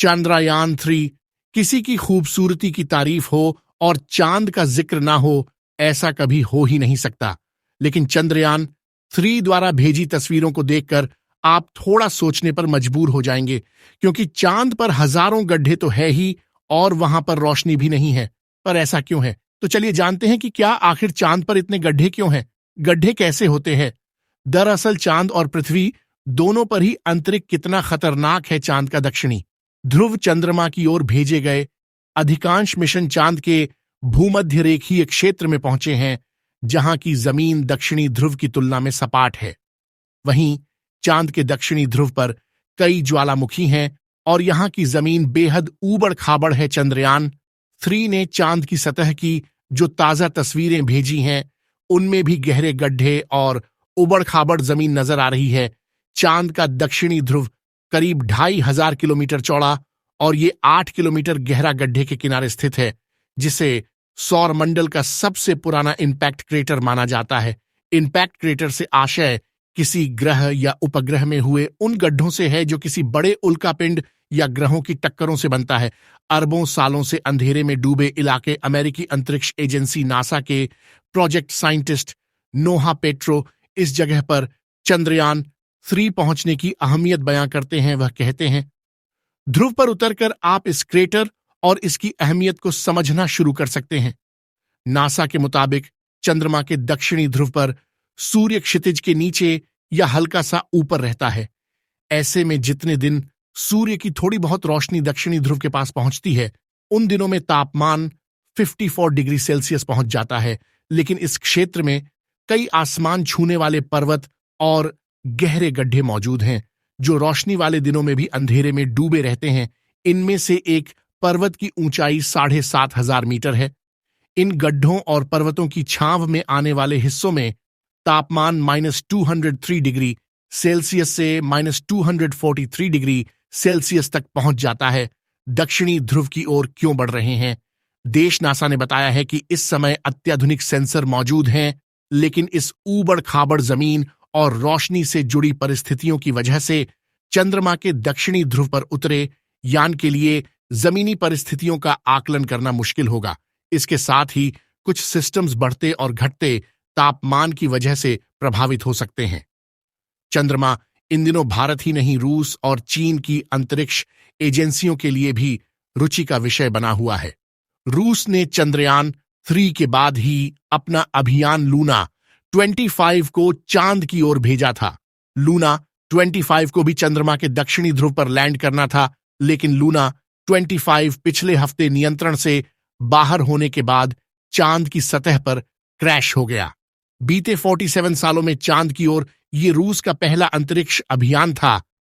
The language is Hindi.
चंद्रयान-3 किसी की खूबसूरती की तारीफ हो और चांद का जिक्र ना हो, ऐसा कभी हो ही नहीं सकता। लेकिन चंद्रयान-3 द्वारा भेजी तस्वीरों को देखकर आप थोड़ा सोचने पर मजबूर हो जाएंगे, क्योंकि चांद पर हजारों गड्ढे तो है ही और वहां पर रोशनी भी नहीं है। पर ऐसा क्यों है? तो चलिए जानते हैं कि क्या आखिर चांद पर इतने गड्ढे क्यों हैं? गड्ढे कैसे होते हैं? दरअसल चांद और पृथ्वी दोनों पर ही अंतरिक्ष कितना खतरनाक है। चांद का दक्षिणी ध्रुव चंद्रमा की ओर भेजे गए अधिकांश मिशन चांद के भूमध्य रेखीय क्षेत्र में पहुंचे हैं, जहां की जमीन दक्षिणी ध्रुव की तुलना में सपाट है। वहीं चांद के दक्षिणी ध्रुव पर कई ज्वालामुखी हैं और यहां की जमीन बेहद ऊबड़ खाबड़ है। चंद्रयान-3 ने चांद की सतह की जो ताजा तस्वीरें भेजी हैं, उनमें भी गहरे गड्ढे और उबड़ खाबड़ जमीन नजर आ रही है। चांद का दक्षिणी ध्रुव करीब 2500 किलोमीटर चौड़ा और ये 8 किलोमीटर गहरा गड्ढे के किनारे स्थित है, जिसे सौरमंडल का सबसे पुराना इंपैक्ट क्रेटर माना जाता है। इंपैक्ट क्रेटर से आशय किसी ग्रह या उपग्रह में हुए उन गड्ढों से है जो किसी बड़े उल्कापिंड या ग्रहों की टक्करों से बनता है। अरबों सालों से अंधेरे में डूबे इलाके अमेरिकी अंतरिक्ष एजेंसी नासा के प्रोजेक्ट साइंटिस्ट नोहा पेट्रो इस जगह पर चंद्रयान-3 पहुंचने की अहमियत बयां करते हैं। वह कहते हैं, ध्रुव पर उतरकर आप इस क्रेटर और इसकी अहमियत को समझना शुरू कर सकते हैं। नासा के मुताबिक चंद्रमा के दक्षिणी ध्रुव पर सूर्य क्षितिज के नीचे या हल्का सा ऊपर रहता है। ऐसे में जितने दिन सूर्य की थोड़ी बहुत रोशनी दक्षिणी ध्रुव के पास पहुंचती है, उन दिनों में तापमान 54 डिग्री सेल्सियस पहुंच जाता है। लेकिन इस क्षेत्र में कई आसमान छूने वाले पर्वत और गहरे गड्ढे मौजूद हैं, जो रोशनी वाले दिनों में भी अंधेरे में डूबे रहते हैं। इनमें से एक पर्वत की ऊंचाई 7500 मीटर है। इन गड्ढों और पर्वतों की छांव में आने वाले हिस्सों में तापमान -203 डिग्री सेल्सियस से -243 डिग्री सेल्सियस तक पहुंच जाता है। दक्षिणी ध्रुव की ओर क्यों बढ़ रहे हैं? देश नासा ने बताया है कि इस समय अत्याधुनिक सेंसर मौजूद हैं, लेकिन इस ऊबड़ खाबड़ जमीन और रोशनी से जुड़ी परिस्थितियों की वजह से चंद्रमा के दक्षिणी ध्रुव पर उतरे यान के लिए जमीनी परिस्थितियों का आकलन करना मुश्किल होगा। इसके साथ ही कुछ सिस्टम्स बढ़ते और घटते तापमान की वजह से प्रभावित हो सकते हैं। चंद्रमा इन दिनों भारत ही नहीं, रूस और चीन की अंतरिक्ष एजेंसियों के लिए भी रुचि का विषय बना हुआ है। रूस ने चंद्रयान-3 के बाद ही अपना अभियान लूना 25 को चांद की ओर भेजा था। लूना 25 को भी चंद्रमा के दक्षिणी ध्रुव पर लैंड करना था, लेकिन लूना 25 पिछले हफ्ते नियंत्रण से बाहर होने के बाद चांद की सतह पर क्रैश हो गया। बीते 47 सालों में चांद की ओर ये रूस का पहला अंतरिक्ष अभियान था